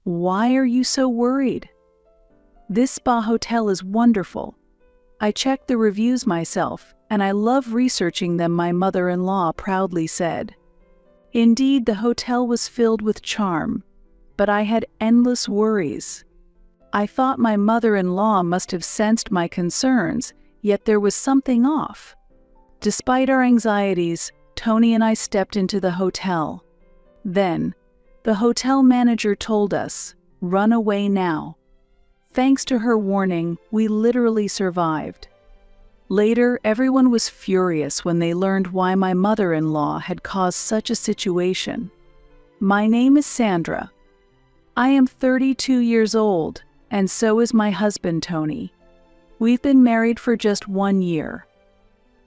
Why are you so worried? This spa hotel is wonderful. I checked the reviews myself, and I love researching them, my mother-in-law proudly said. Indeed, the hotel was filled with charm, but I had endless worries. I thought my mother-in-law must have sensed my concerns, yet there was something off. Despite our anxieties, Tony and I stepped into the hotel. Then, the hotel manager told us, "Run away now." Thanks to her warning, we literally survived. Later, everyone was furious when they learned why my mother-in-law had caused such a situation. My name is Sandra. I am 32 years old, and so is my husband, Tony. We've been married for just 1 year.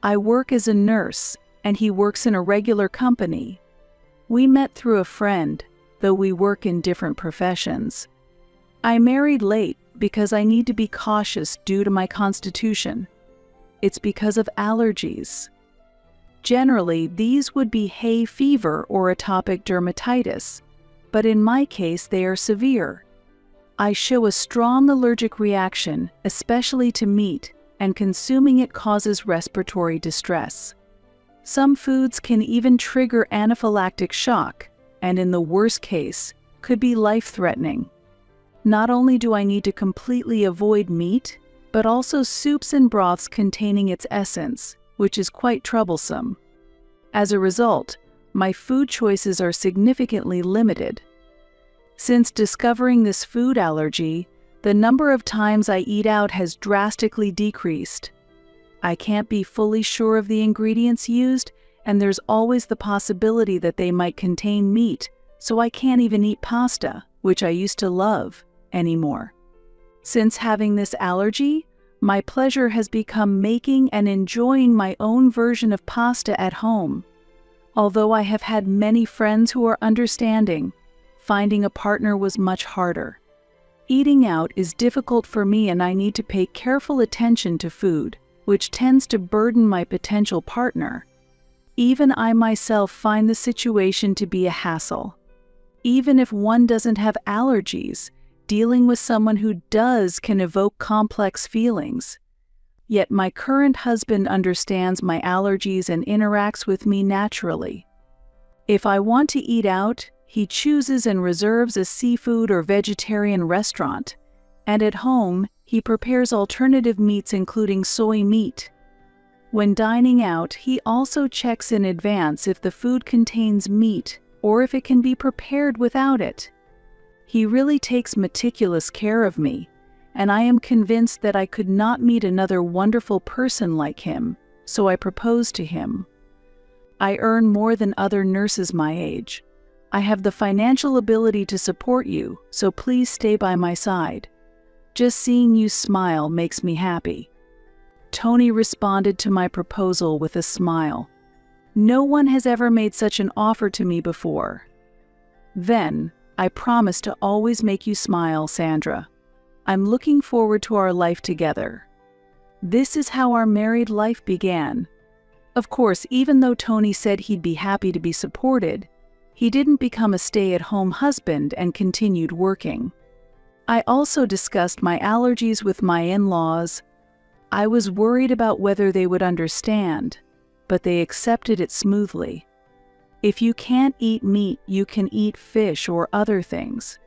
I work as a nurse, and he works in a regular company. We met through a friend, though we work in different professions. I married late because I need to be cautious due to my constitution. It's because of allergies. Generally, these would be hay fever or atopic dermatitis, but in my case they are severe. I show a strong allergic reaction, especially to meat, and consuming it causes respiratory distress. Some foods can even trigger anaphylactic shock, and in the worst case, could be life-threatening. Not only do I need to completely avoid meat, but also soups and broths containing its essence, which is quite troublesome. As a result, my food choices are significantly limited. Since discovering this food allergy, the number of times I eat out has drastically decreased. I can't be fully sure of the ingredients used, and there's always the possibility that they might contain meat, so I can't even eat pasta, which I used to love, anymore. Since having this allergy, my pleasure has become making and enjoying my own version of pasta at home. Although I have had many friends who are understanding, finding a partner was much harder. Eating out is difficult for me, and I need to pay careful attention to food, which tends to burden my potential partner. Even I myself find the situation to be a hassle. Even if one doesn't have allergies, dealing with someone who does can evoke complex feelings. Yet my current husband understands my allergies and interacts with me naturally. If I want to eat out, he chooses and reserves a seafood or vegetarian restaurant, and at home, he prepares alternative meats including soy meat. When dining out, he also checks in advance if the food contains meat or if it can be prepared without it. He really takes meticulous care of me, and I am convinced that I could not meet another wonderful person like him, so I proposed to him. I earn more than other nurses my age. I have the financial ability to support you, so please stay by my side. Just seeing you smile makes me happy. Tony responded to my proposal with a smile. No one has ever made such an offer to me before. Then, I promise to always make you smile, Sandra. I'm looking forward to our life together. This is how our married life began. Of course, even though Tony said he'd be happy to be supported, he didn't become a stay-at-home husband and continued working. I also discussed my allergies with my in-laws. I was worried about whether they would understand, but they accepted it smoothly. If you can't eat meat, you can eat fish or other things.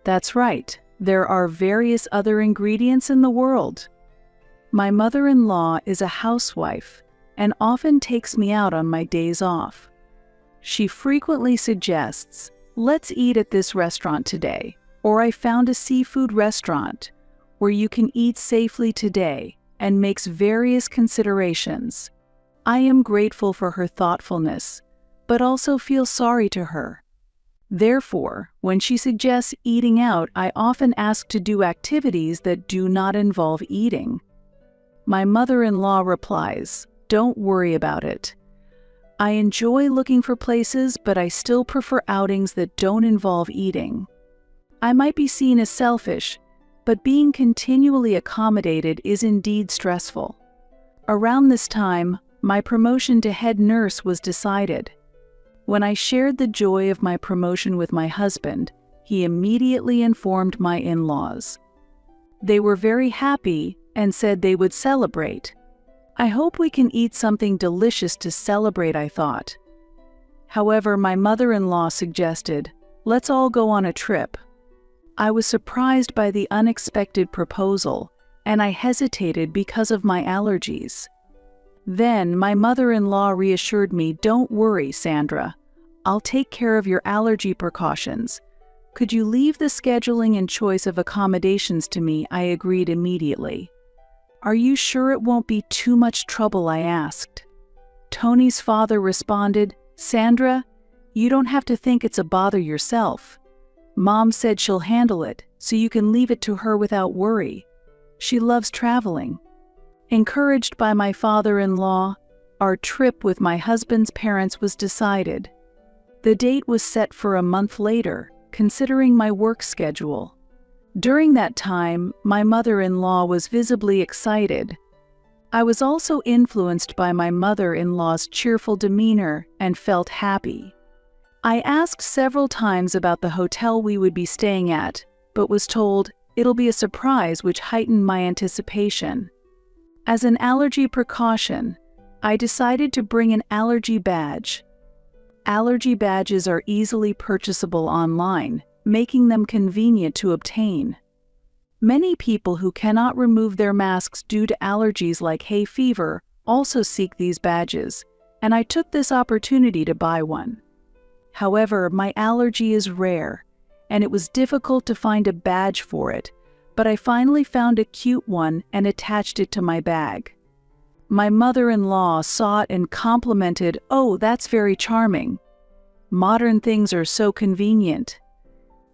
That's right, there are various other ingredients in the world. My mother-in-law is a housewife and often takes me out on my days off. She frequently suggests, "Let's eat at this restaurant today," or "I found a seafood restaurant where you can eat safely today," and makes various considerations. I am grateful for her thoughtfulness, but also feel sorry to her. Therefore, when she suggests eating out, I often ask to do activities that do not involve eating. My mother-in-law replies, "Don't worry about it. I enjoy looking for places, but I still prefer outings that don't involve eating." I might be seen as selfish, but being continually accommodated is indeed stressful. Around this time, my promotion to head nurse was decided. When I shared the joy of my promotion with my husband, he immediately informed my in-laws. They were very happy and said they would celebrate. I hope we can eat something delicious to celebrate, I thought. However, my mother-in-law suggested, let's all go on a trip. I was surprised by the unexpected proposal, and I hesitated because of my allergies. Then my mother-in-law reassured me, don't worry, Sandra. I'll take care of your allergy precautions. Could you leave the scheduling and choice of accommodations to me? I agreed immediately. Are you sure it won't be too much trouble? I asked. Tony's father responded, Sandra, you don't have to think it's a bother yourself. Mom said she'll handle it, so you can leave it to her without worry. She loves traveling. Encouraged by my father-in-law, our trip with my husband's parents was decided. The date was set for a month later, considering my work schedule. During that time, my mother-in-law was visibly excited. I was also influenced by my mother-in-law's cheerful demeanor and felt happy. I asked several times about the hotel we would be staying at, but was told it'll be a surprise, which heightened my anticipation. As an allergy precaution, I decided to bring an allergy badge. Allergy badges are easily purchasable online, making them convenient to obtain. Many people who cannot remove their masks due to allergies like hay fever also seek these badges, and I took this opportunity to buy one. However, my allergy is rare, and it was difficult to find a badge for it, but I finally found a cute one and attached it to my bag. My mother-in-law saw it and complimented, "Oh, that's very charming. Modern things are so convenient."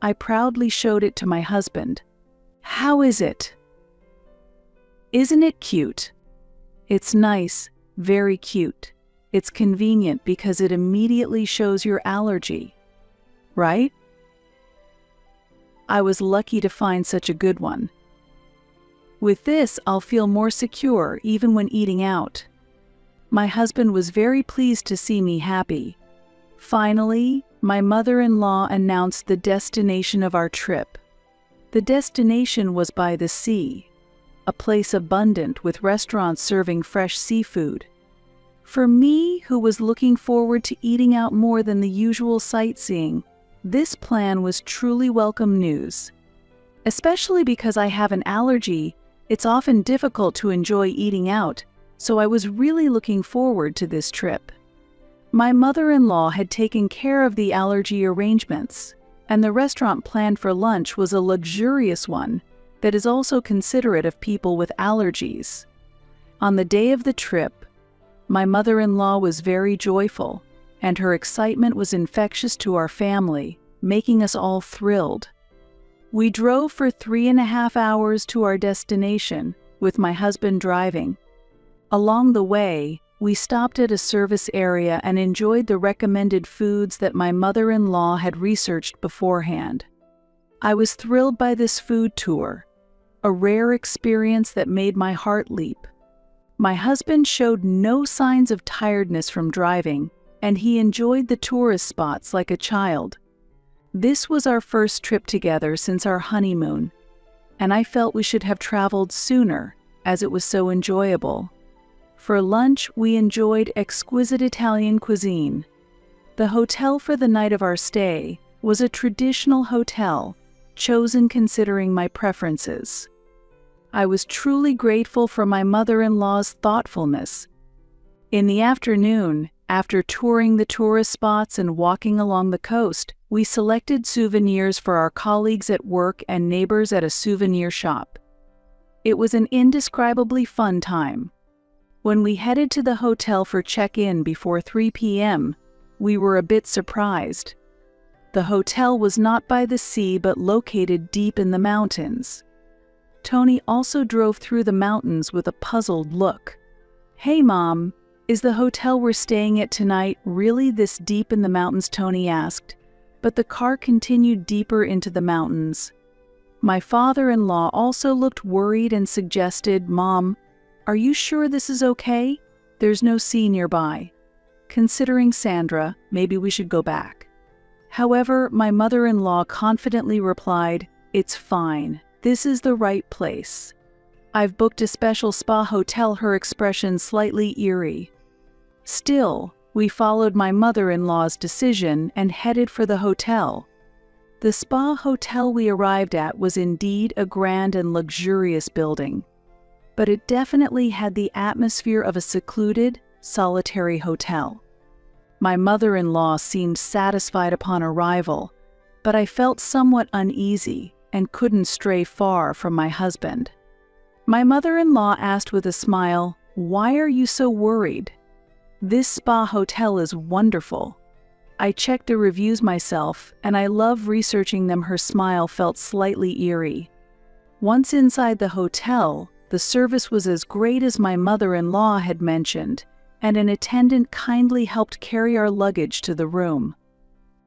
I proudly showed it to my husband. How is it? Isn't it cute? It's nice, very cute. It's convenient because it immediately shows your allergy, right? I was lucky to find such a good one. With this, I'll feel more secure even when eating out. My husband was very pleased to see me happy. Finally, my mother-in-law announced the destination of our trip. The destination was by the sea, a place abundant with restaurants serving fresh seafood. For me, who was looking forward to eating out more than the usual sightseeing, this plan was truly welcome news. Especially because I have an allergy, it's often difficult to enjoy eating out, so I was really looking forward to this trip. My mother-in-law had taken care of the allergy arrangements, and the restaurant planned for lunch was a luxurious one that is also considerate of people with allergies. On the day of the trip, my mother-in-law was very joyful, and her excitement was infectious to our family, making us all thrilled. We drove for 3.5 hours to our destination, with my husband driving. Along the way, we stopped at a service area and enjoyed the recommended foods that my mother-in-law had researched beforehand. I was thrilled by this food tour, a rare experience that made my heart leap. My husband showed no signs of tiredness from driving, and he enjoyed the tourist spots like a child. This was our first trip together since our honeymoon, and I felt we should have traveled sooner, as it was so enjoyable. For lunch, we enjoyed exquisite Italian cuisine. The hotel for the night of our stay was a traditional hotel, chosen considering my preferences. I was truly grateful for my mother-in-law's thoughtfulness. In the afternoon, after touring the tourist spots and walking along the coast, we selected souvenirs for our colleagues at work and neighbors at a souvenir shop. It was an indescribably fun time. When we headed to the hotel for check-in before 3 p.m., we were a bit surprised. The hotel was not by the sea but located deep in the mountains. Tony also drove through the mountains with a puzzled look. "Hey Mom, is the hotel we're staying at tonight really this deep in the mountains?" Tony asked, but the car continued deeper into the mountains. My father-in-law also looked worried and suggested, "Mom, are you sure this is okay? There's no sea nearby. Considering Sandra, maybe we should go back." However, my mother-in-law confidently replied, "It's fine. This is the right place. I've booked a special spa hotel," her expression slightly eerie. Still, we followed my mother-in-law's decision and headed for the hotel. The spa hotel we arrived at was indeed a grand and luxurious building, but it definitely had the atmosphere of a secluded, solitary hotel. My mother-in-law seemed satisfied upon arrival, but I felt somewhat uneasy and couldn't stray far from my husband. My mother-in-law asked with a smile, "Why are you so worried? This spa hotel is wonderful. I checked the reviews myself, and I love researching them." Her smile felt slightly eerie. Once inside the hotel, the service was as great as my mother-in-law had mentioned, and an attendant kindly helped carry our luggage to the room.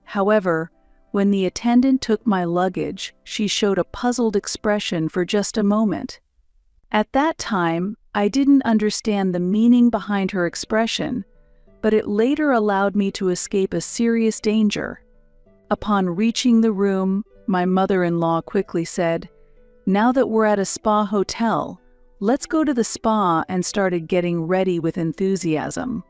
However, when the attendant took my luggage, she showed a puzzled expression for just a moment. At that time, I didn't understand the meaning behind her expression, but it later allowed me to escape a serious danger. Upon reaching the room, my mother-in-law quickly said, "Now that we're at a spa hotel, let's go to the spa," and started getting ready with enthusiasm.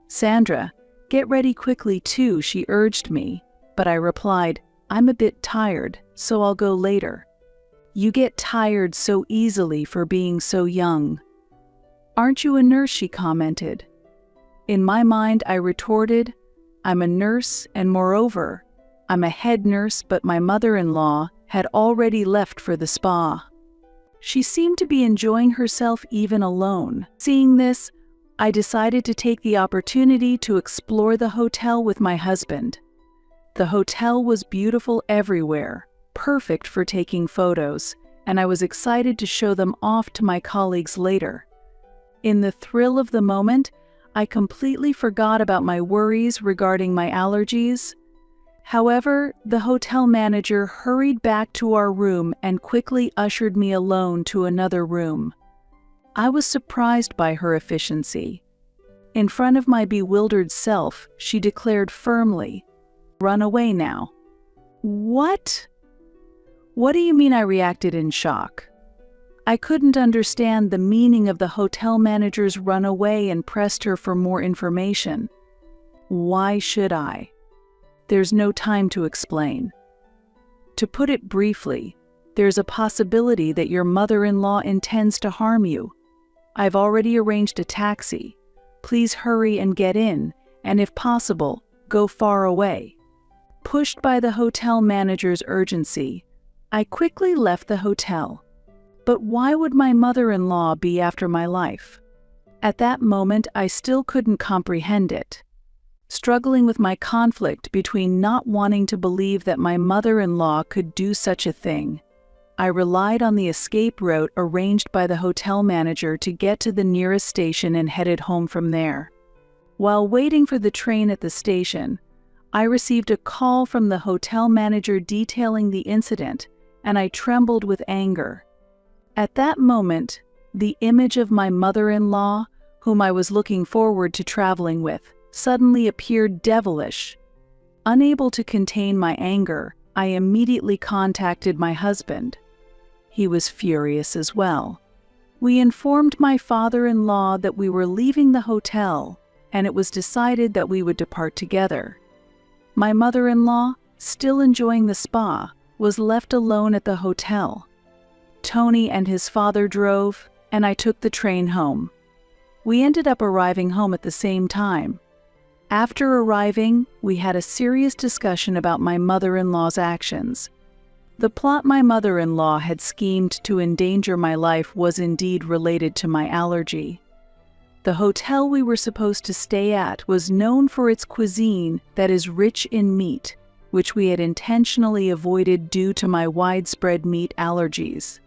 "Sandra, get ready quickly too," she urged me, but I replied, "I'm a bit tired, so I'll go later." "You get tired so easily for being so young." "Aren't you a nurse?" she commented. In my mind, I retorted, "I'm a nurse, and moreover, I'm a head nurse," but my mother-in-law had already left for the spa. She seemed to be enjoying herself even alone. Seeing this, I decided to take the opportunity to explore the hotel with my husband. The hotel was beautiful everywhere, perfect for taking photos, and I was excited to show them off to my colleagues later. In the thrill of the moment, I completely forgot about my worries regarding my allergies. However, the hotel manager hurried back to our room and quickly ushered me alone to another room. I was surprised by her efficiency. In front of my bewildered self, she declared firmly, "Run away now." "What? What do you mean?" I reacted in shock. I couldn't understand the meaning of the hotel manager's "run away" and pressed her for more information. "Why should I?" "There's no time to explain. To put it briefly, there's a possibility that your mother-in-law intends to harm you. I've already arranged a taxi. Please hurry and get in, and if possible, go far away." Pushed by the hotel manager's urgency, I quickly left the hotel. But why would my mother-in-law be after my life? At that moment, I still couldn't comprehend it. Struggling with my conflict between not wanting to believe that my mother-in-law could do such a thing, I relied on the escape route arranged by the hotel manager to get to the nearest station and headed home from there. While waiting for the train at the station, I received a call from the hotel manager detailing the incident, and I trembled with anger. At that moment, the image of my mother-in-law, whom I was looking forward to traveling with, suddenly appeared devilish. Unable to contain my anger, I immediately contacted my husband. He was furious as well. We informed my father-in-law that we were leaving the hotel, and it was decided that we would depart together. My mother-in-law, still enjoying the spa, was left alone at the hotel. Tony and his father drove, and I took the train home. We ended up arriving home at the same time. After arriving, we had a serious discussion about my mother-in-law's actions. The plot my mother-in-law had schemed to endanger my life was indeed related to my allergy. The hotel we were supposed to stay at was known for its cuisine that is rich in meat, which we had intentionally avoided due to my widespread meat allergies.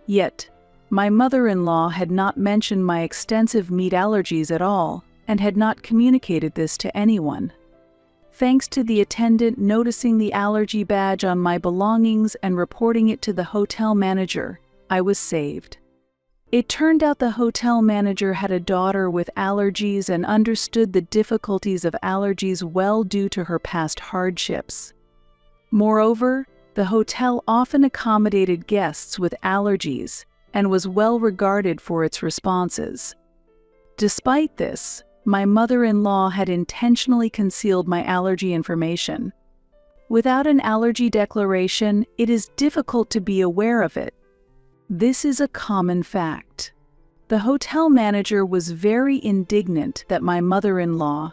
Yet, my mother-in-law had not mentioned my extensive meat allergies at all, and had not communicated this to anyone. Thanks to the attendant noticing the allergy badge on my belongings and reporting it to the hotel manager, I was saved. It turned out the hotel manager had a daughter with allergies and understood the difficulties of allergies well due to her past hardships. Moreover, the hotel often accommodated guests with allergies and was well regarded for its responses. Despite this, my mother-in-law had intentionally concealed my allergy information. Without an allergy declaration, it is difficult to be aware of it. This is a common fact. The hotel manager was very indignant that my mother-in-law,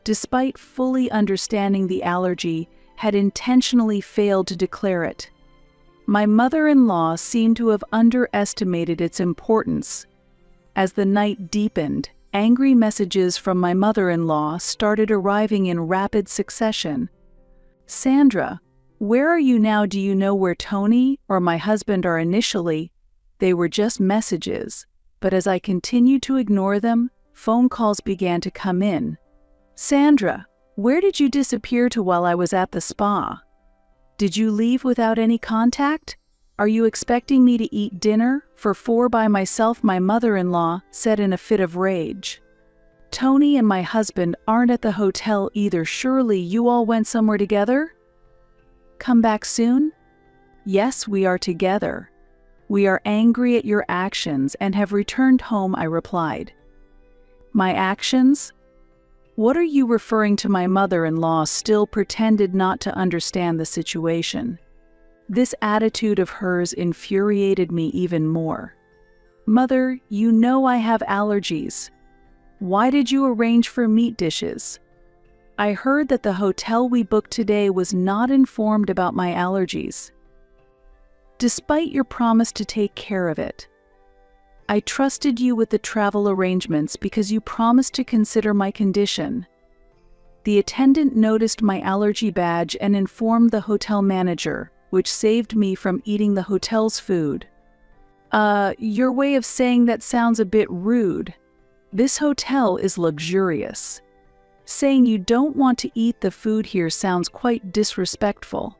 despite fully understanding the allergy, had intentionally failed to declare it. My mother-in-law seemed to have underestimated its importance. As the night deepened, angry messages from my mother-in-law started arriving in rapid succession. "Sandra, where are you now? Do you know where Tony or my husband are?" Initially, they were just messages, but as I continued to ignore them, phone calls began to come in. "Sandra, where did you disappear to while I was at the spa? Did you leave without any contact? Are you expecting me to eat dinner for 4 by myself?" my mother-in-law said in a fit of rage. "Tony and my husband aren't at the hotel either. Surely you all went somewhere together? Come back soon?" "Yes, we are together. We are angry at your actions and have returned home," I replied. "My actions? What are you referring to?" My mother-in-law still pretended not to understand the situation. This attitude of hers infuriated me even more. "Mother, you know I have allergies. Why did you arrange for meat dishes? I heard that the hotel we booked today was not informed about my allergies. Despite your promise to take care of it, I trusted you with the travel arrangements because you promised to consider my condition." The attendant noticed my allergy badge and informed the hotel manager, which saved me from eating the hotel's food. Your way of saying that sounds a bit rude. This hotel is luxurious. Saying you don't want to eat the food here sounds quite disrespectful.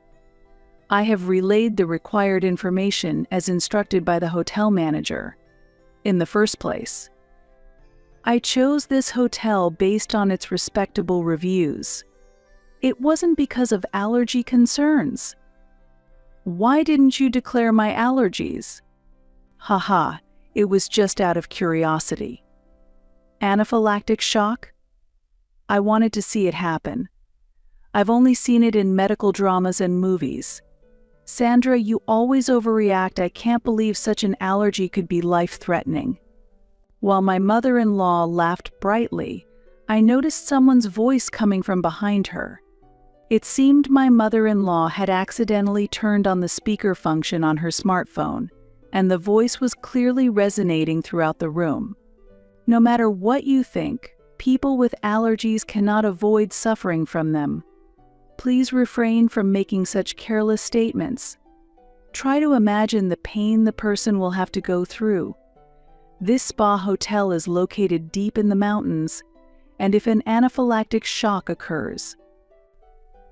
I have relayed the required information as instructed by the hotel manager. In the first place, I chose this hotel based on its respectable reviews. It wasn't because of allergy concerns. Why didn't you declare my allergies? Haha, it was just out of curiosity. Anaphylactic shock? I wanted to see it happen. I've only seen it in medical dramas and movies. Sandra, you always overreact. I can't believe such an allergy could be life-threatening." While my mother-in-law laughed brightly, I noticed someone's voice coming from behind her. It seemed my mother-in-law had accidentally turned on the speaker function on her smartphone, and the voice was clearly resonating throughout the room. "No matter what you think, people with allergies cannot avoid suffering from them. Please refrain from making such careless statements. Try to imagine the pain the person will have to go through. This spa hotel is located deep in the mountains, and if an anaphylactic shock occurs,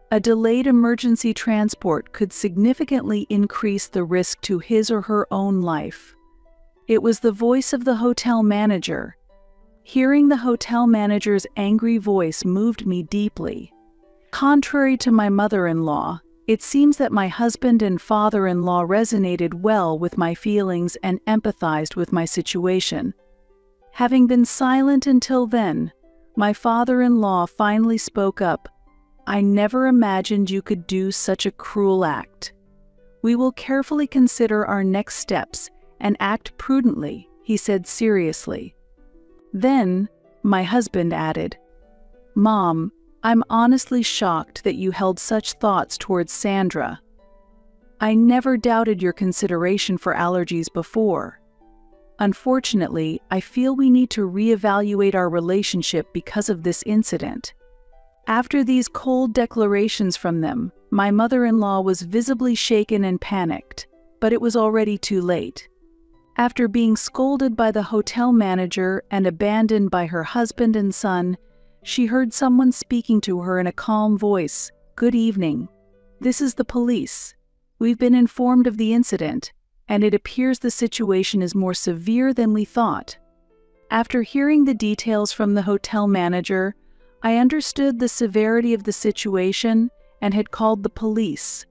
a delayed emergency transport could significantly increase the risk to his or her own life." It was the voice of the hotel manager. Hearing the hotel manager's angry voice moved me deeply. Contrary to my mother-in-law, it seems that my husband and father-in-law resonated well with my feelings and empathized with my situation. Having been silent until then, my father-in-law finally spoke up. "I never imagined you could do such a cruel act. We will carefully consider our next steps and act prudently," he said seriously. Then, my husband added, "Mom, I'm honestly shocked that you held such thoughts towards Sandra. I never doubted your consideration for allergies before. Unfortunately, I feel we need to reevaluate our relationship because of this incident." After these cold declarations from them, my mother-in-law was visibly shaken and panicked, but it was already too late. After being scolded by the hotel manager and abandoned by her husband and son, she heard someone speaking to her in a calm voice. "Good evening. This is the police. We've been informed of the incident, and it appears the situation is more severe than we thought. After hearing the details from the hotel manager, I understood the severity of the situation and had called the police.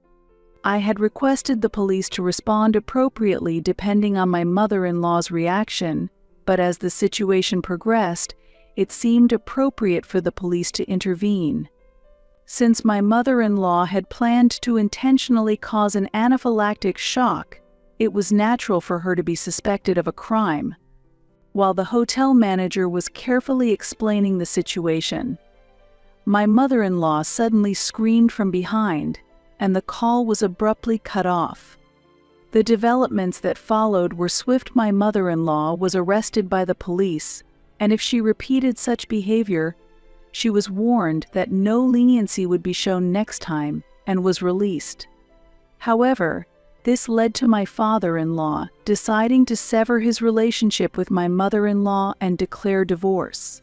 I had requested the police to respond appropriately depending on my mother-in-law's reaction, but as the situation progressed, it seemed appropriate for the police to intervene. Since my mother-in-law had planned to intentionally cause an anaphylactic shock, it was natural for her to be suspected of a crime. While the hotel manager was carefully explaining the situation, my mother-in-law suddenly screamed from behind, and the call was abruptly cut off. The developments that followed were swift. My mother-in-law was arrested by the police, and if she repeated such behavior, she was warned that no leniency would be shown next time and was released. However, this led to my father-in-law deciding to sever his relationship with my mother-in-law and declare divorce.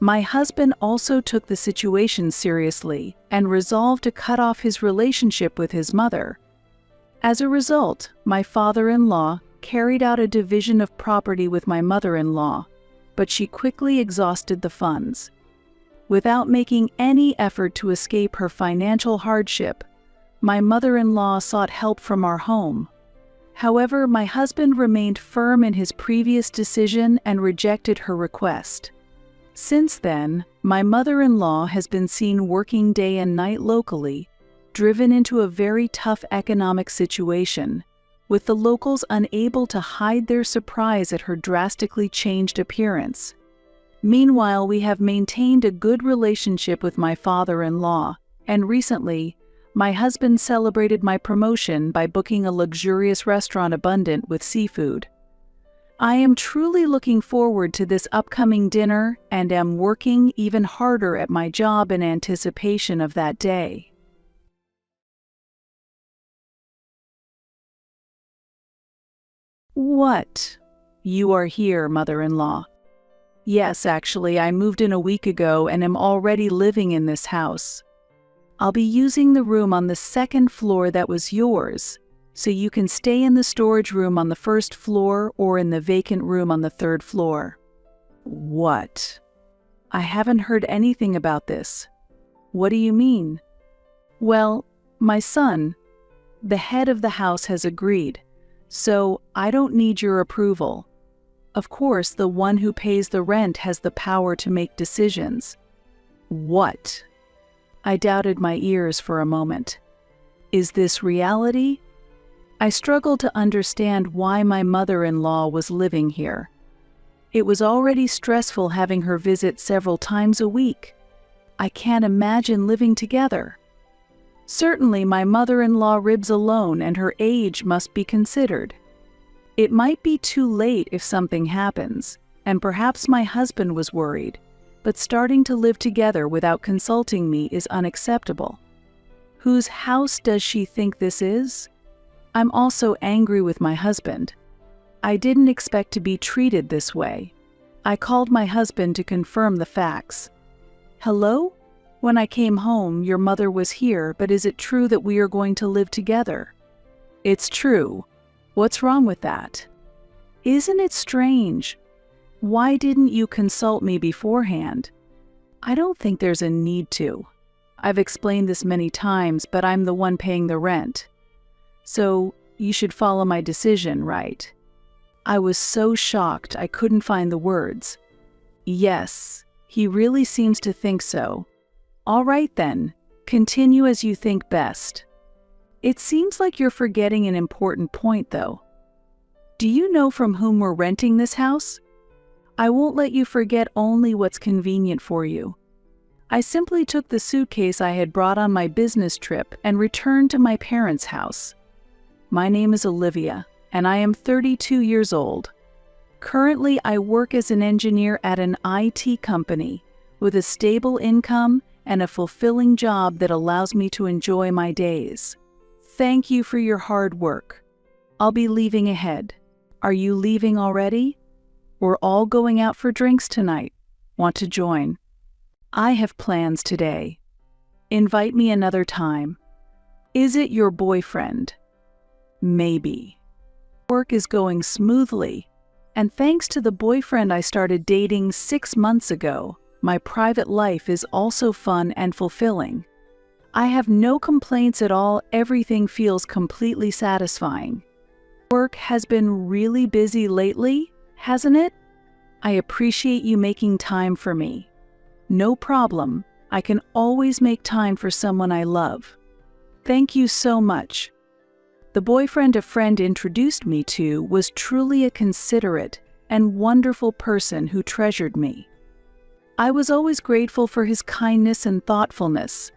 My husband also took the situation seriously and resolved to cut off his relationship with his mother. As a result, my father-in-law carried out a division of property with my mother-in-law, but she quickly exhausted the funds. Without making any effort to escape her financial hardship, my mother-in-law sought help from our home. However, my husband remained firm in his previous decision and rejected her request. Since then, my mother-in-law has been seen working day and night locally, driven into a very tough economic situation, with the locals unable to hide their surprise at her drastically changed appearance. Meanwhile, we have maintained a good relationship with my father-in-law, and recently, my husband celebrated my promotion by booking a luxurious restaurant abundant with seafood. I am truly looking forward to this upcoming dinner and am working even harder at my job in anticipation of that day. What? You are here, mother-in-law. Yes, actually, I moved in a week ago and am already living in this house. I'll be using the room on the second floor that was yours, so you can stay in the storage room on the first floor or in the vacant room on the third floor. What? I haven't heard anything about this. What do you mean? Well, my son, the head of the house, has agreed, so I don't need your approval. Of course, the one who pays the rent has the power to make decisions. What? I doubted my ears for a moment. Is this reality? I struggled to understand why my mother-in-law was living here. It was already stressful having her visit several times a week. I can't imagine living together. Certainly, my mother-in-law lives alone and her age must be considered. It might be too late if something happens, and perhaps my husband was worried, but starting to live together without consulting me is unacceptable. Whose house does she think this is? I'm also angry with my husband. I didn't expect to be treated this way. I called my husband to confirm the facts. Hello? When I came home, your mother was here, but is it true that we are going to live together? It's true. What's wrong with that? Isn't it strange? Why didn't you consult me beforehand? I don't think there's a need to. I've explained this many times, but I'm the one paying the rent. So, you should follow my decision, right? I was so shocked I couldn't find the words. Yes, he really seems to think so. All right then, continue as you think best. It seems like you're forgetting an important point, though. Do you know from whom we're renting this house? I won't let you forget only what's convenient for you. I simply took the suitcase I had brought on my business trip and returned to my parents' house. My name is Olivia, and I am 32 years old. Currently, I work as an engineer at an IT company with a stable income and a fulfilling job that allows me to enjoy my days. Thank you for your hard work. I'll be leaving ahead. Are you leaving already? We're all going out for drinks tonight. Want to join? I have plans today. Invite me another time. Is it your boyfriend? Maybe. Work is going smoothly, and thanks to the boyfriend I started dating 6 months ago, my private life is also fun and fulfilling. I have no complaints at all. Everything feels completely satisfying. Work has been really busy lately, hasn't it? I appreciate you making time for me. No problem. I can always make time for someone I love. Thank you so much. The boyfriend a friend introduced me to was truly a considerate and wonderful person who treasured me. I was always grateful for his kindness and thoughtfulness.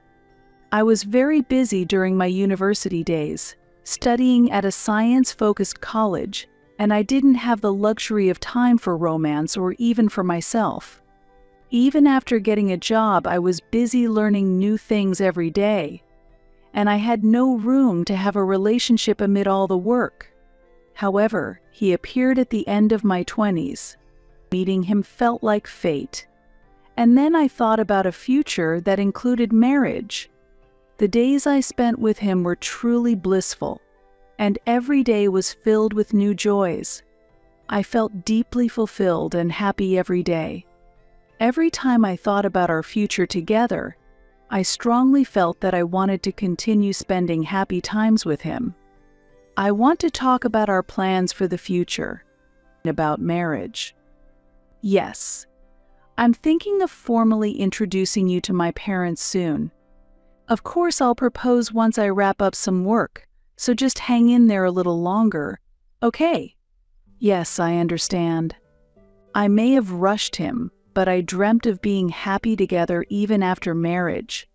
I was very busy during my university days, studying at a science-focused college, and I didn't have the luxury of time for romance or even for myself. Even after getting a job, I was busy learning new things every day, and I had no room to have a relationship amid all the work. However, he appeared at the end of my 20s. Meeting him felt like fate. And then I thought about a future that included marriage. The days I spent with him were truly blissful, and every day was filled with new joys. I felt deeply fulfilled and happy every day. Every time I thought about our future together, I strongly felt that I wanted to continue spending happy times with him. I want to talk about our plans for the future, about marriage. Yes, I'm thinking of formally introducing you to my parents soon. Of course, I'll propose once I wrap up some work, so just hang in there a little longer, okay? Yes, I understand. I may have rushed him, but I dreamt of being happy together even after marriage.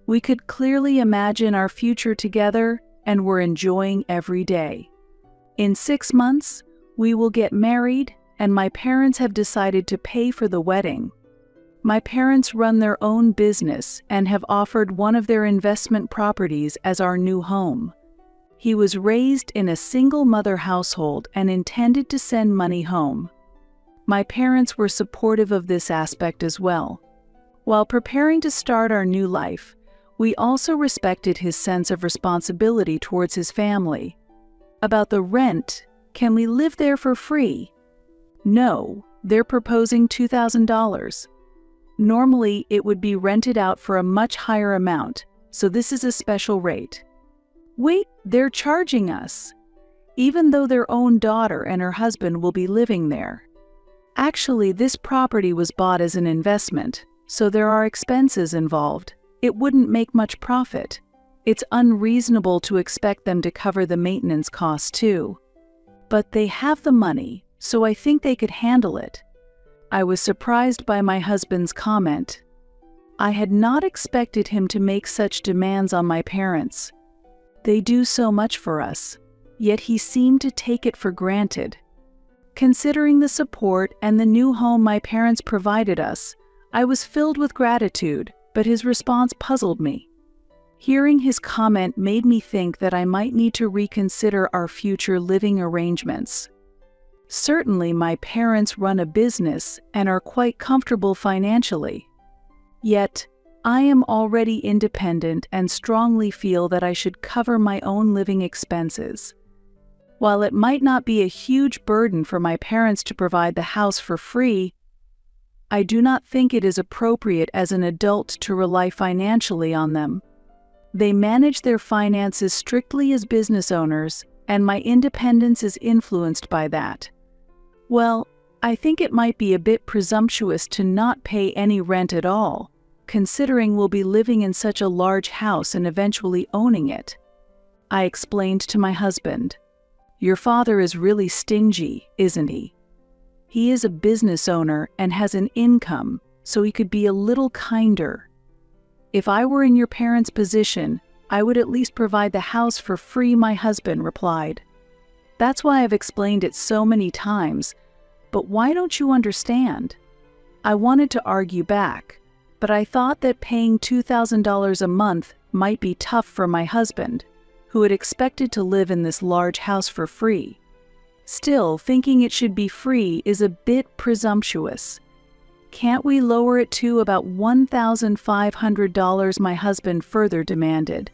We could clearly imagine our future together, and we're enjoying every day. In 6 months, we will get married, and my parents have decided to pay for the wedding. My parents run their own business and have offered one of their investment properties as our new home. He was raised in a single-mother household and intended to send money home. My parents were supportive of this aspect as well. While preparing to start our new life, we also respected his sense of responsibility towards his family. About the rent, can we live there for free? No, they're proposing $2,000. Normally, it would be rented out for a much higher amount, so this is a special rate. Wait, they're charging us, even though their own daughter and her husband will be living there. Actually, this property was bought as an investment, so there are expenses involved. It wouldn't make much profit. It's unreasonable to expect them to cover the maintenance costs too. But they have the money, so I think they could handle it. I was surprised by my husband's comment. I had not expected him to make such demands on my parents. They do so much for us, yet he seemed to take it for granted. Considering the support and the new home my parents provided us, I was filled with gratitude, but his response puzzled me. Hearing his comment made me think that I might need to reconsider our future living arrangements. Certainly, my parents run a business and are quite comfortable financially. Yet, I am already independent and strongly feel that I should cover my own living expenses. While it might not be a huge burden for my parents to provide the house for free, I do not think it is appropriate as an adult to rely financially on them. They manage their finances strictly as business owners, and my independence is influenced by that. Well, I think it might be a bit presumptuous to not pay any rent at all, considering we'll be living in such a large house and eventually owning it. I explained to my husband, "Your father is really stingy, isn't he? He is a business owner and has an income, so he could be a little kinder. If I were in your parents' position, I would at least provide the house for free," my husband replied. "That's why I've explained it so many times, but why don't you understand?" I wanted to argue back, but I thought that paying $2,000 a month might be tough for my husband, who had expected to live in this large house for free. Still, thinking it should be free is a bit presumptuous. "Can't we lower it to about $1,500, my husband further demanded.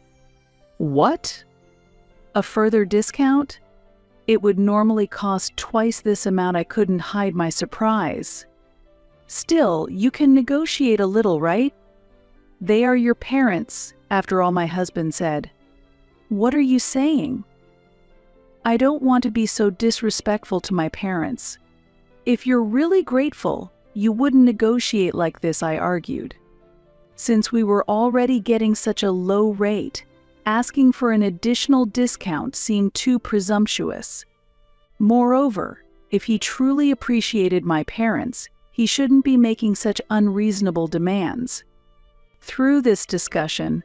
"What? A further discount?" It would normally cost twice this amount. I couldn't hide my surprise. Still, you can negotiate a little, right? They are your parents, after all, my husband said. What are you saying? I don't want to be so disrespectful to my parents. If you're really grateful, you wouldn't negotiate like this, I argued. Since we were already getting such a low rate, asking for an additional discount seemed too presumptuous. Moreover, if he truly appreciated my parents, he shouldn't be making such unreasonable demands. Through this discussion,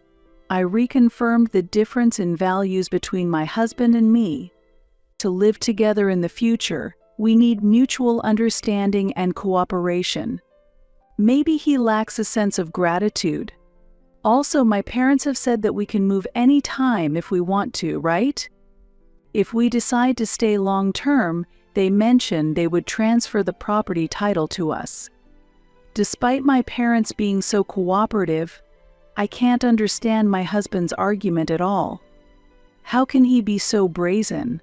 I reconfirmed the difference in values between my husband and me. To live together in the future, we need mutual understanding and cooperation. Maybe he lacks a sense of gratitude. Also, my parents have said that we can move any time if we want to, right? If we decide to stay long-term, they mentioned they would transfer the property title to us. Despite my parents being so cooperative, I can't understand my husband's argument at all. How can he be so brazen?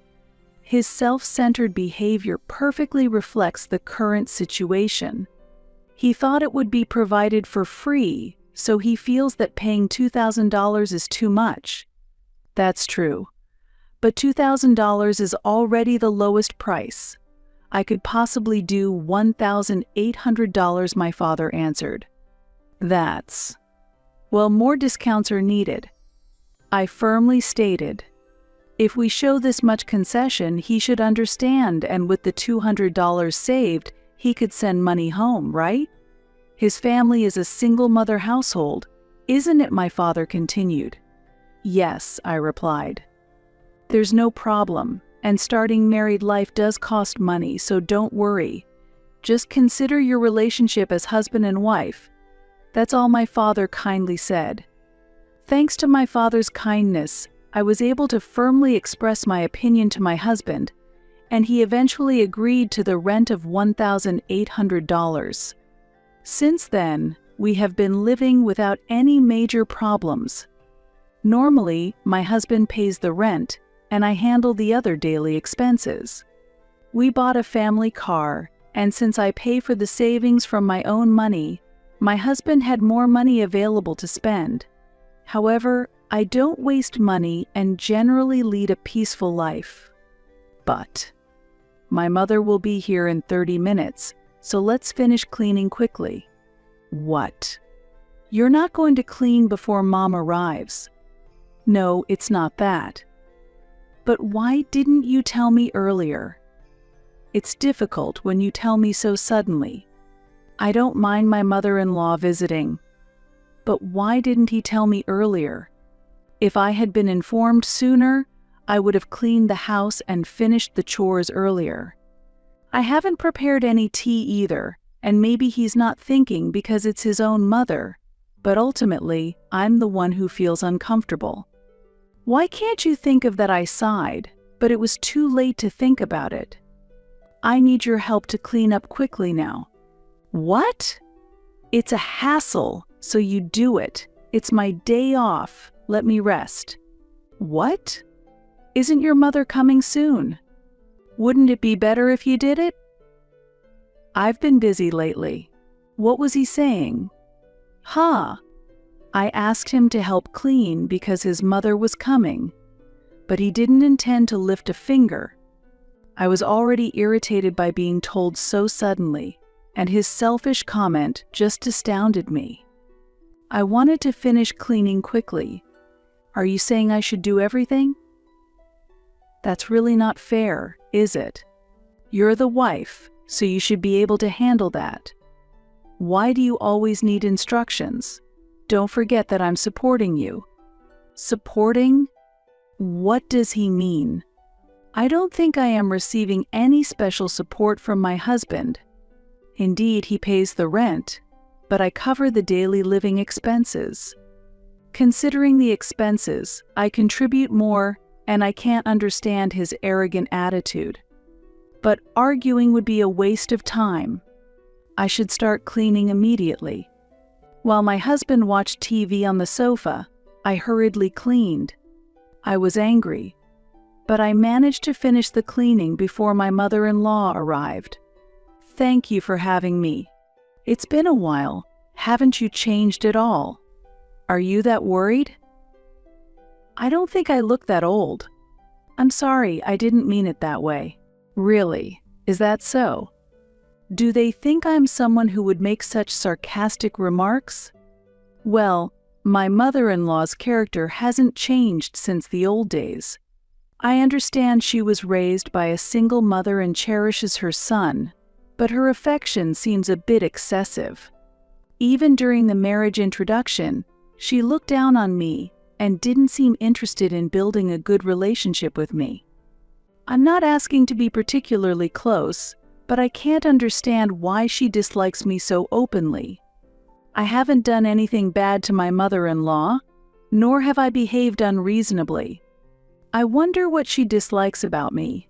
His self-centered behavior perfectly reflects the current situation. He thought it would be provided for free, so he feels that paying $2,000 is too much. That's true. But $2,000 is already the lowest price. I could possibly do $1,800, my father answered. Well, more discounts are needed. I firmly stated, if we show this much concession, he should understand, and with the $200 saved, he could send money home, right? His family is a single-mother household, isn't it? My father continued. Yes, I replied. There's no problem, and starting married life does cost money, so don't worry. Just consider your relationship as husband and wife. That's all, my father kindly said. Thanks to my father's kindness, I was able to firmly express my opinion to my husband, and he eventually agreed to the rent of $1,800. Since then, we have been living without any major problems. Normally, my husband pays the rent, and I handle the other daily expenses. We bought a family car, and since I pay for the savings from my own money, my husband had more money available to spend. However, I don't waste money and generally lead a peaceful life. But my mother will be here in 30 minutes, so let's finish cleaning quickly. What? You're not going to clean before Mom arrives? No, it's not that. But why didn't you tell me earlier? It's difficult when you tell me so suddenly. I don't mind my mother-in-law visiting. But why didn't he tell me earlier? If I had been informed sooner, I would have cleaned the house and finished the chores earlier. I haven't prepared any tea either, and maybe he's not thinking because it's his own mother, but ultimately, I'm the one who feels uncomfortable. Why can't you think of that? I sighed, but it was too late to think about it. I need your help to clean up quickly now. What? It's a hassle, so you do it. It's my day off. Let me rest. What? Isn't your mother coming soon? Wouldn't it be better if you did it? I've been busy lately. What was he saying? I asked him to help clean because his mother was coming, but he didn't intend to lift a finger. I was already irritated by being told so suddenly, and his selfish comment just astounded me. I wanted to finish cleaning quickly. Are you saying I should do everything? That's really not fair, is it? You're the wife, so you should be able to handle that. Why do you always need instructions? Don't forget that I'm supporting you. Supporting? What does he mean? I don't think I am receiving any special support from my husband. Indeed, he pays the rent, but I cover the daily living expenses. Considering the expenses, I contribute more, and I can't understand his arrogant attitude. But arguing would be a waste of time. I should start cleaning immediately. While my husband watched TV on the sofa, I hurriedly cleaned. I was angry. but I managed to finish the cleaning before my mother-in-law arrived. Thank you for having me. It's been a while. Haven't you changed at all? Are you that worried? I don't think I look that old. I'm sorry, I didn't mean it that way. Really? Is that so? Do they think I'm someone who would make such sarcastic remarks? Well, my mother-in-law's character hasn't changed since the old days. I understand she was raised by a single mother and cherishes her son, but her affection seems a bit excessive. Even during the marriage introduction, she looked down on me and didn't seem interested in building a good relationship with me. I'm not asking to be particularly close, but I can't understand why she dislikes me so openly. I haven't done anything bad to my mother-in-law, nor have I behaved unreasonably. I wonder what she dislikes about me.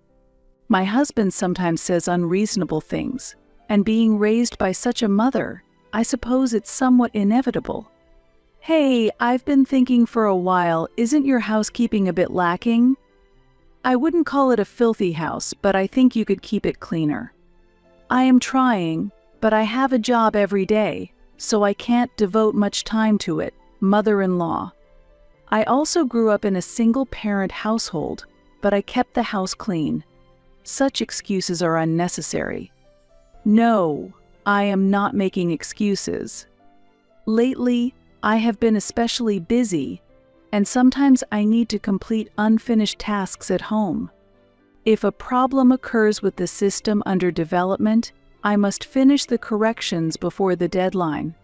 My husband sometimes says unreasonable things, and being raised by such a mother, I suppose it's somewhat inevitable. Hey, I've been thinking for a while, isn't your housekeeping a bit lacking? I wouldn't call it a filthy house, but I think you could keep it cleaner. I am trying, but I have a job every day, so I can't devote much time to it, mother-in-law. I also grew up in a single-parent household, but I kept the house clean. Such excuses are unnecessary. No, I am not making excuses. Lately, I have been especially busy, and sometimes I need to complete unfinished tasks at home. If a problem occurs with the system under development, I must finish the corrections before the deadline.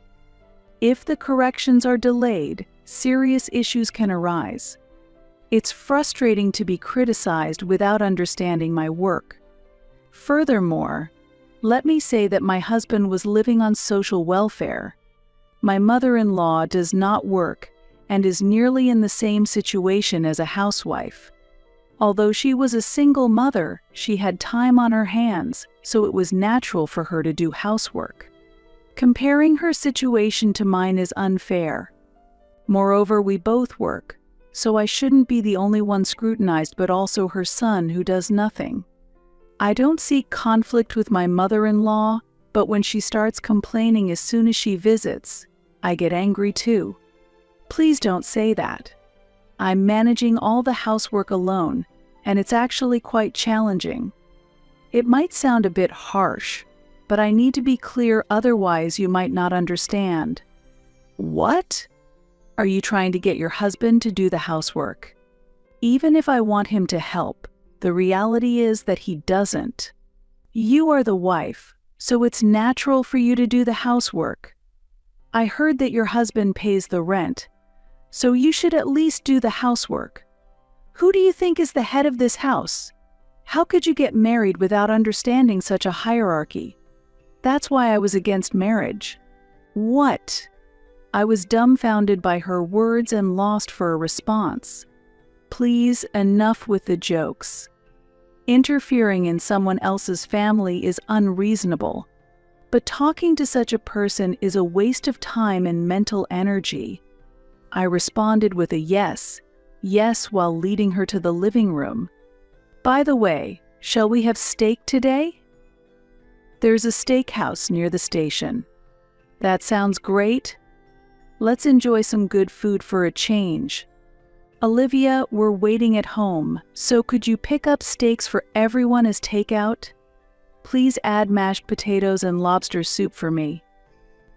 If the corrections are delayed, serious issues can arise. It's frustrating to be criticized without understanding my work. Furthermore, let me say that my husband was living on social welfare. My mother-in-law does not work and is nearly in the same situation as a housewife. Although she was a single mother, she had time on her hands, so it was natural for her to do housework. Comparing her situation to mine is unfair. Moreover, we both work, so I shouldn't be the only one scrutinized but also her son who does nothing. I don't seek conflict with my mother-in-law, but when she starts complaining as soon as she visits, I get angry too. Please don't say that. I'm managing all the housework alone, and it's actually quite challenging. It might sound a bit harsh, but I need to be clear, otherwise you might not understand. What? Are you trying to get your husband to do the housework? Even if I want him to help, the reality is that he doesn't. You are the wife, so it's natural for you to do the housework. I heard that your husband pays the rent, so you should at least do the housework. Who do you think is the head of this house? How could you get married without understanding such a hierarchy? That's why I was against marriage. What? I was dumbfounded by her words and lost for a response. Please, enough with the jokes. Interfering in someone else's family is unreasonable, but talking to such a person is a waste of time and mental energy. I responded with a yes while leading her to the living room. By the way, shall we have steak today? There's a steakhouse near the station. That sounds great. Let's enjoy some good food for a change. Olivia, we're waiting at home, so could you pick up steaks for everyone as takeout? Please add mashed potatoes and lobster soup for me.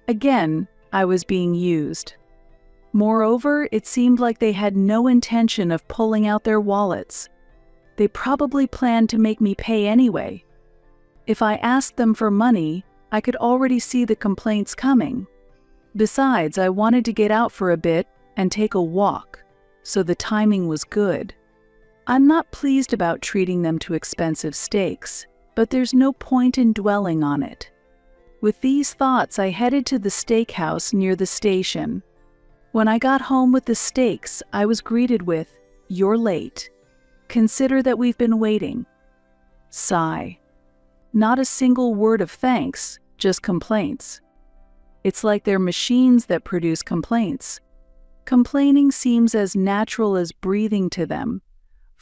Again, I was being used. Moreover, it seemed like they had no intention of pulling out their wallets. They probably planned to make me pay anyway. If I asked them for money, I could already see the complaints coming. Besides, I wanted to get out for a bit and take a walk, so the timing was good. I'm not pleased about treating them to expensive steaks, but there's no point in dwelling on it. With these thoughts, I headed to the steakhouse near the station. When I got home with the steaks, I was greeted with, "You're late. Consider that we've been waiting." Sigh. Not a single word of thanks, just complaints. It's like they're machines that produce complaints. Complaining seems as natural as breathing to them.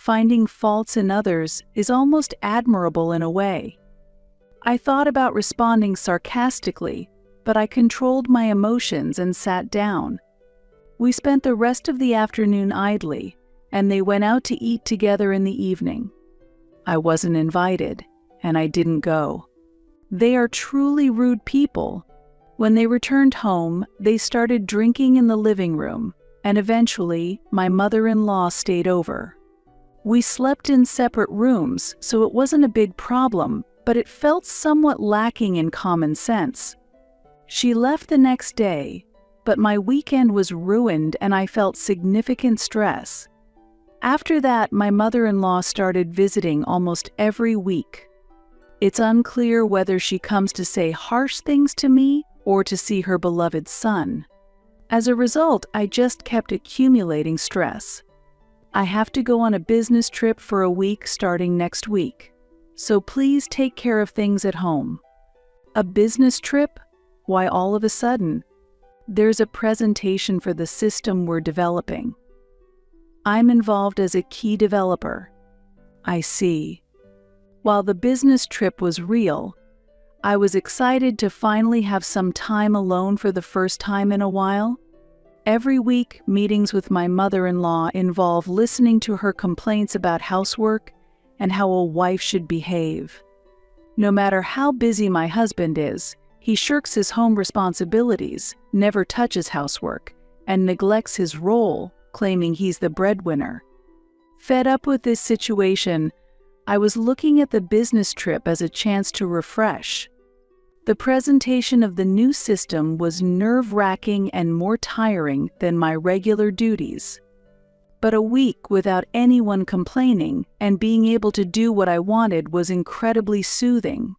Finding faults in others is almost admirable in a way. I thought about responding sarcastically, but I controlled my emotions and sat down. We spent the rest of the afternoon idly, and they went out to eat together in the evening. I wasn't invited, and I didn't go. They are truly rude people. When they returned home, they started drinking in the living room, and eventually, my mother-in-law stayed over. We slept in separate rooms, so it wasn't a big problem, but it felt somewhat lacking in common sense. She left the next day, but my weekend was ruined and I felt significant stress. After that, my mother-in-law started visiting almost every week. It's unclear whether she comes to say harsh things to me or to see her beloved son. As a result, I just kept accumulating stress. I have to go on a business trip for a week starting next week, so please take care of things at home. A business trip? Why all of a sudden? There's a presentation for the system we're developing. I'm involved as a key developer. I see. While the business trip was real, I was excited to finally have some time alone for the first time in a while. Every week, meetings with my mother-in-law involve listening to her complaints about housework and how a wife should behave. No matter how busy my husband is, he shirks his home responsibilities, never touches housework, and neglects his role, claiming he's the breadwinner. Fed up with this situation, I was looking at the business trip as a chance to refresh. The presentation of the new system was nerve-wracking and more tiring than my regular duties. But a week without anyone complaining and being able to do what I wanted was incredibly soothing.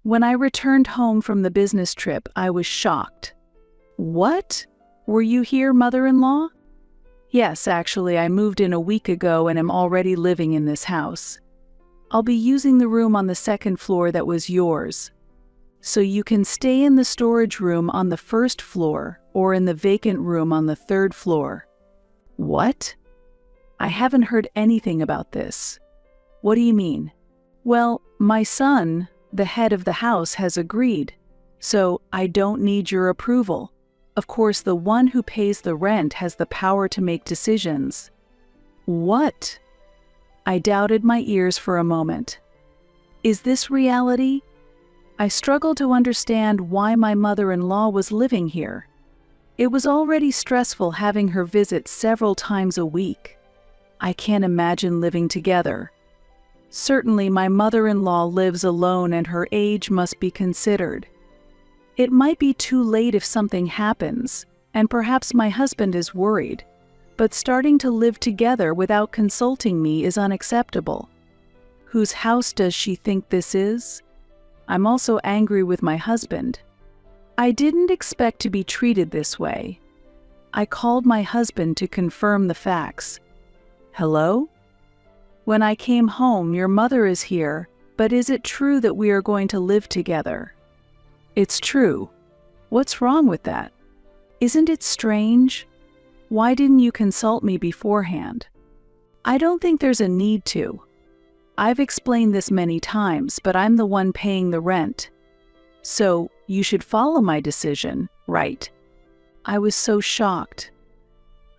When I returned home from the business trip, I was shocked. "What? Were you here, mother-in-law?" "Yes, actually, I moved in a week ago and am already living in this house. I'll be using the room on the second floor that was yours. So you can stay in the storage room on the first floor or in the vacant room on the third floor." "What? I haven't heard anything about this. What do you mean?" "Well, my son, the head of the house, has agreed, so I don't need your approval. Of course, the one who pays the rent has the power to make decisions." "What?" I doubted my ears for a moment. Is this reality? I struggled to understand why my mother-in-law was living here. It was already stressful having her visit several times a week. I can't imagine living together. Certainly, my mother-in-law lives alone and her age must be considered. It might be too late if something happens, and perhaps my husband is worried, but starting to live together without consulting me is unacceptable. Whose house does she think this is? I'm also angry with my husband. I didn't expect to be treated this way. I called my husband to confirm the facts. "Hello? When I came home, your mother is here, but is it true that we are going to live together?" "It's true. What's wrong with that? Isn't it strange? Why didn't you consult me beforehand?" "I don't think there's a need to. I've explained this many times, but I'm the one paying the rent. So you should follow my decision, right?" I was so shocked.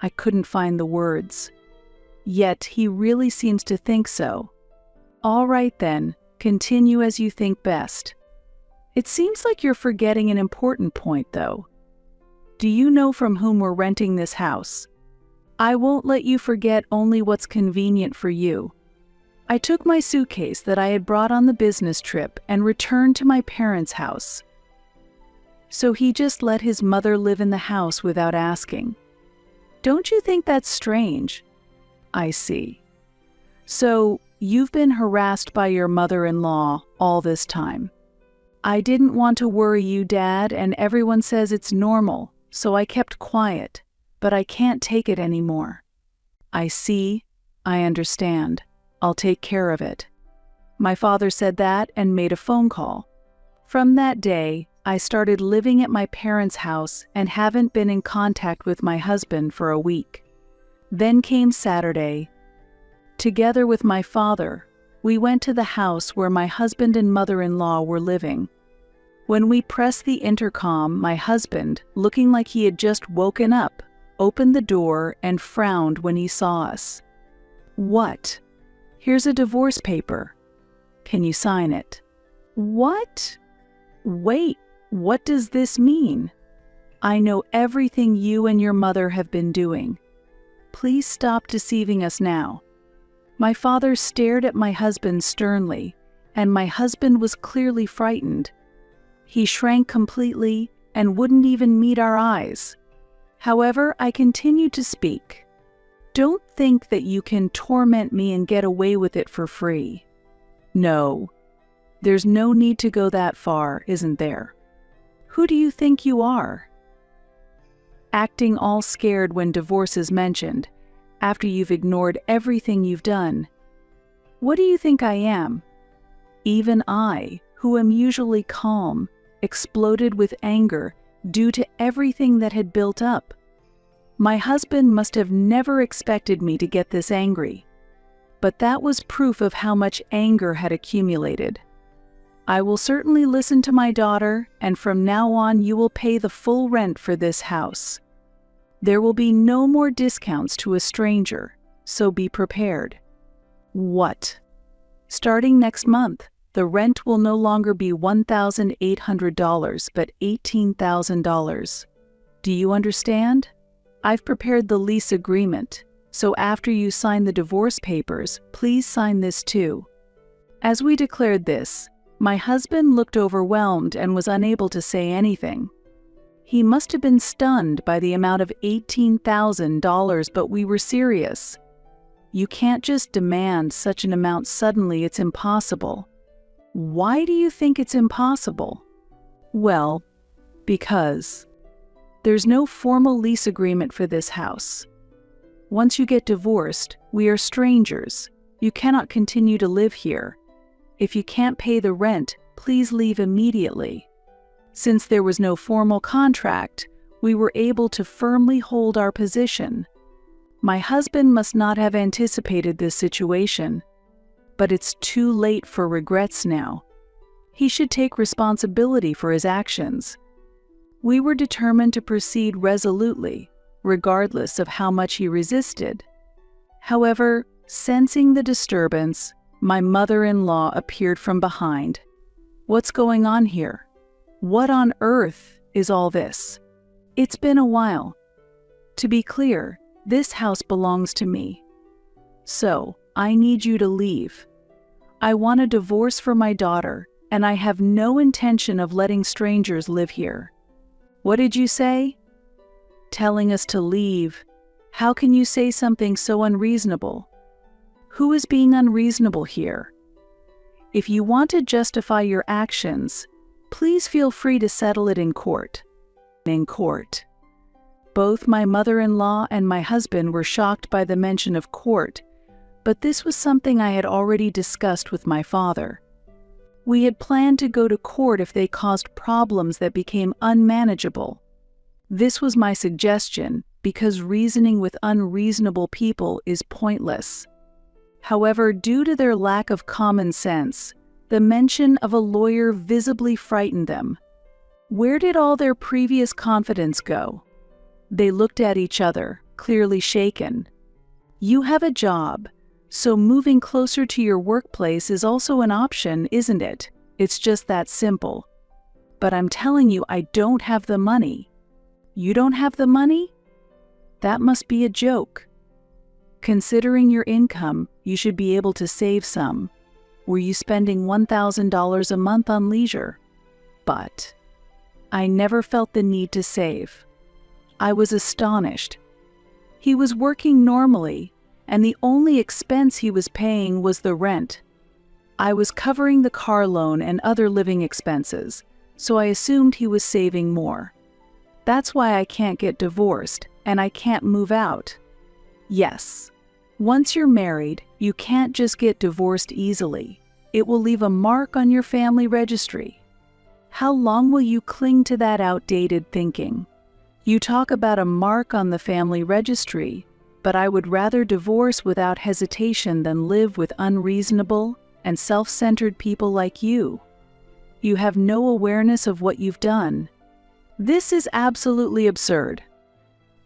I couldn't find the words. Yet he really seems to think so. "All right then, continue as you think best. It seems like you're forgetting an important point, though. Do you know from whom we're renting this house? I won't let you forget only what's convenient for you." I took my suitcase that I had brought on the business trip and returned to my parents' house. So he just let his mother live in the house without asking. Don't you think that's strange? I see. So you've been harassed by your mother-in-law all this time. I didn't want to worry you, Dad, and everyone says it's normal, so I kept quiet, but I can't take it anymore. I see. I understand. I'll take care of it. My father said that and made a phone call. From that day, I started living at my parents' house and haven't been in contact with my husband for a week. Then came Saturday. Together with my father, we went to the house where my husband and mother-in-law were living. When we pressed the intercom, my husband, looking like he had just woken up, opened the door and frowned when he saw us. "What?" "Here's a divorce paper. Can you sign it?" "What? Wait, what does this mean?" "I know everything you and your mother have been doing. Please stop deceiving us now." My father stared at my husband sternly, and my husband was clearly frightened. He shrank completely and wouldn't even meet our eyes. However, I continued to speak. "Don't think that you can torment me and get away with it for free. No, there's no need to go that far, isn't there? Who do you think you are? Acting all scared when divorce is mentioned, after you've ignored everything you've done. What do you think I am?" Even I, who am usually calm, exploded with anger due to everything that had built up. My husband must have never expected me to get this angry, but that was proof of how much anger had accumulated. "I will certainly listen to my daughter, and from now on you will pay the full rent for this house. There will be no more discounts to a stranger, so be prepared." "What? Starting next month, the rent will no longer be $1,800 but $18,000. Do you understand? I've prepared the lease agreement, so after you sign the divorce papers, please sign this too." As we declared this, my husband looked overwhelmed and was unable to say anything. He must have been stunned by the amount of $18,000, but we were serious. You can't just demand such an amount suddenly, it's impossible. Why do you think it's impossible? Well, because there's no formal lease agreement for this house. Once you get divorced, we are strangers. You cannot continue to live here. If you can't pay the rent, please leave immediately. Since there was no formal contract, we were able to firmly hold our position. My husband must not have anticipated this situation, but it's too late for regrets now. He should take responsibility for his actions. We were determined to proceed resolutely, regardless of how much he resisted. However, sensing the disturbance, my mother-in-law appeared from behind. "What's going on here? What on earth is all this?" "It's been a while. To be clear, this house belongs to me. So, I need you to leave. I want a divorce for my daughter, and I have no intention of letting strangers live here." "What did you say?" "Telling us to leave. How can you say something so unreasonable?" "Who is being unreasonable here? If you want to justify your actions, please feel free to settle it in court." In court. Both my mother-in-law and my husband were shocked by the mention of court, but this was something I had already discussed with my father. We had planned to go to court if they caused problems that became unmanageable. This was my suggestion because reasoning with unreasonable people is pointless. However, due to their lack of common sense, the mention of a lawyer visibly frightened them. Where did all their previous confidence go? They looked at each other, clearly shaken. You have a job, so moving closer to your workplace is also an option, isn't it? It's just that simple. But I'm telling you, I don't have the money. You don't have the money? That must be a joke. Considering your income, you should be able to save some. Were you spending $1,000 a month on leisure? But I never felt the need to save. I was astonished. He was working normally, and the only expense he was paying was the rent. I was covering the car loan and other living expenses, so I assumed he was saving more. That's why I can't get divorced, and I can't move out. Yes, once you're married, you can't just get divorced easily. It will leave a mark on your family registry. How long will you cling to that outdated thinking? You talk about a mark on the family registry. but I would rather divorce without hesitation than live with unreasonable and self-centered people like you. You have no awareness of what you've done. This is absolutely absurd.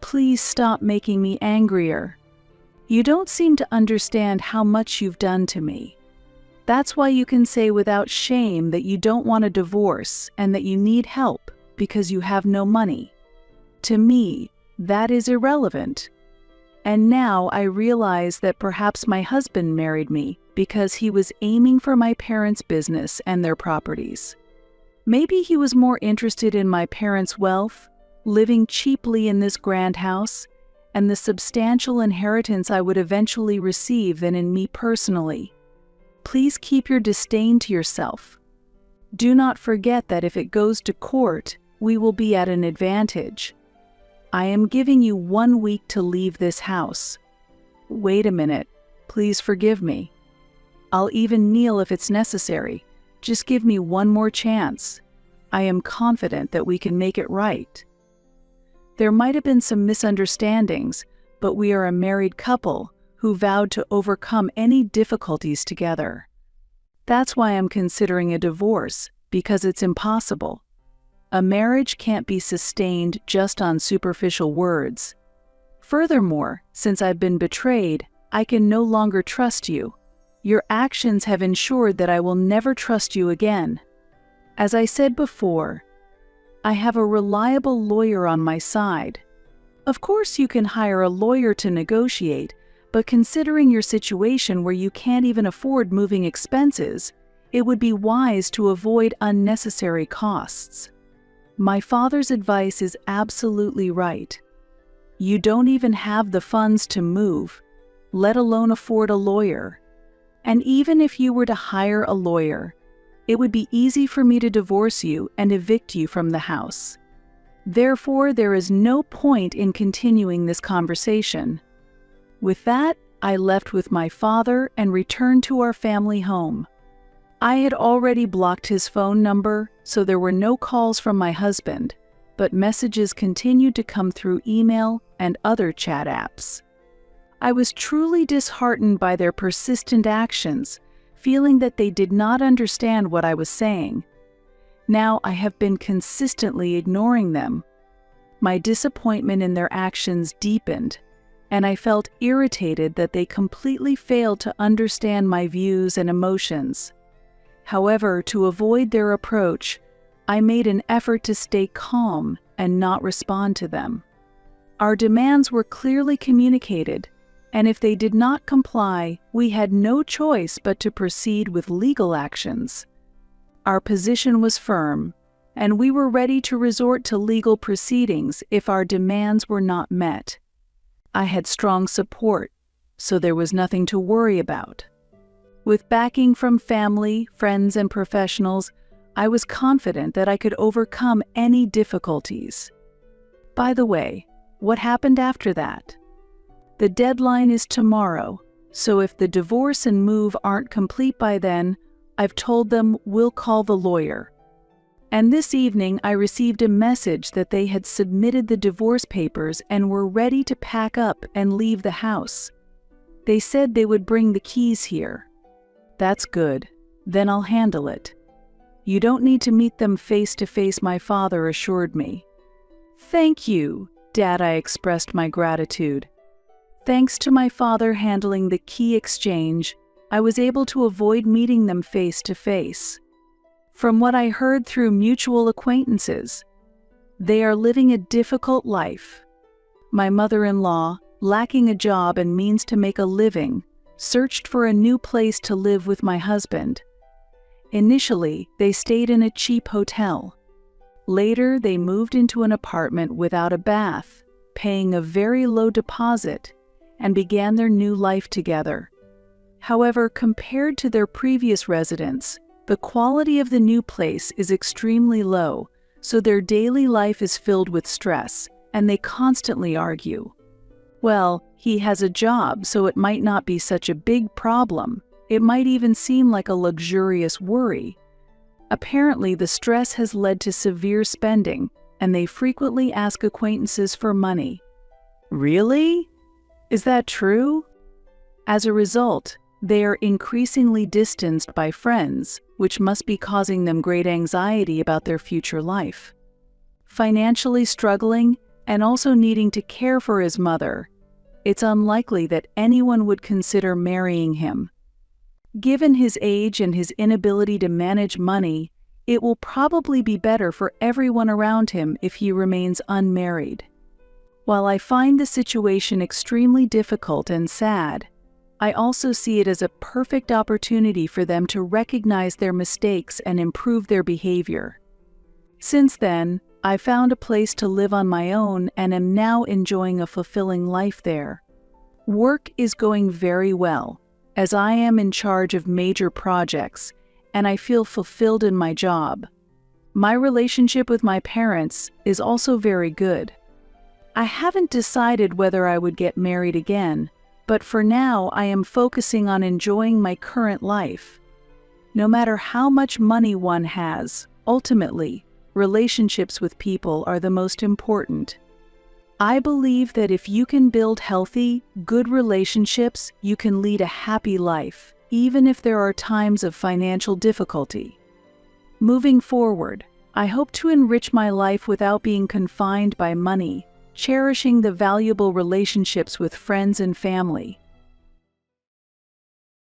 Please stop making me angrier. You don't seem to understand how much you've done to me. That's why you can say without shame that you don't want a divorce and that you need help because you have no money. To me, that is irrelevant. And now I realize that perhaps my husband married me because he was aiming for my parents' business and their properties. Maybe he was more interested in my parents' wealth, living cheaply in this grand house, and the substantial inheritance I would eventually receive than in me personally. Please keep your disdain to yourself. Do not forget that if it goes to court, we will be at an advantage. I am giving you 1 week to leave this house. Wait a minute. Please forgive me. I'll even kneel if it's necessary. Just give me one more chance. I am confident that we can make it right. There might have been some misunderstandings, but we are a married couple who vowed to overcome any difficulties together. That's why I'm considering a divorce, because it's impossible. A marriage can't be sustained just on superficial words. Furthermore, since I've been betrayed, I can no longer trust you. Your actions have ensured that I will never trust you again. As I said before, I have a reliable lawyer on my side. Of course, you can hire a lawyer to negotiate, but considering your situation where you can't even afford moving expenses, it would be wise to avoid unnecessary costs. My father's advice is absolutely right. You don't even have the funds to move, let alone afford a lawyer. And even if you were to hire a lawyer, it would be easy for me to divorce you and evict you from the house. Therefore, there is no point in continuing this conversation. With that, I left with my father and returned to our family home. I had already blocked his phone number, so there were no calls from my husband, but messages continued to come through email and other chat apps. I was truly disheartened by their persistent actions, feeling that they did not understand what I was saying. Now I have been consistently ignoring them. My disappointment in their actions deepened, and I felt irritated that they completely failed to understand my views and emotions. However, to avoid their approach, I made an effort to stay calm and not respond to them. Our demands were clearly communicated, and if they did not comply, we had no choice but to proceed with legal actions. Our position was firm, and we were ready to resort to legal proceedings if our demands were not met. I had strong support, so there was nothing to worry about. With backing from family, friends, and professionals, I was confident that I could overcome any difficulties. By the way, what happened after that? The deadline is tomorrow, so if the divorce and move aren't complete by then, I've told them we'll call the lawyer. And this evening I received a message that they had submitted the divorce papers and were ready to pack up and leave the house. They said they would bring the keys here. That's good. Then I'll handle it. You don't need to meet them face to face, my father assured me. Thank you, Dad, I expressed my gratitude. Thanks to my father handling the key exchange, I was able to avoid meeting them face to face. From what I heard through mutual acquaintances, they are living a difficult life. My mother-in-law, lacking a job and means to make a living, searched for a new place to live with my husband. Initially, they stayed in a cheap hotel. Later, they moved into an apartment without a bath, paying a very low deposit, and began their new life together. However, compared to their previous residence, the quality of the new place is extremely low, so their daily life is filled with stress, and they constantly argue. Well, he has a job, so it might not be such a big problem. It might even seem like a luxurious worry. Apparently, the stress has led to severe spending, and they frequently ask acquaintances for money. Really? Is that true? As a result, they are increasingly distanced by friends, which must be causing them great anxiety about their future life. Financially struggling and also needing to care for his mother, it's unlikely that anyone would consider marrying him. Given his age and his inability to manage money, it will probably be better for everyone around him if he remains unmarried. While I find the situation extremely difficult and sad, I also see it as a perfect opportunity for them to recognize their mistakes and improve their behavior. Since then, I found a place to live on my own and am now enjoying a fulfilling life there. Work is going very well, as I am in charge of major projects, and I feel fulfilled in my job. My relationship with my parents is also very good. I haven't decided whether I would get married again, but for now I am focusing on enjoying my current life. No matter how much money one has, ultimately, relationships with people are the most important. I believe that if you can build healthy, good relationships, you can lead a happy life, even if there are times of financial difficulty. Moving forward, I hope to enrich my life without being confined by money, cherishing the valuable relationships with friends and family.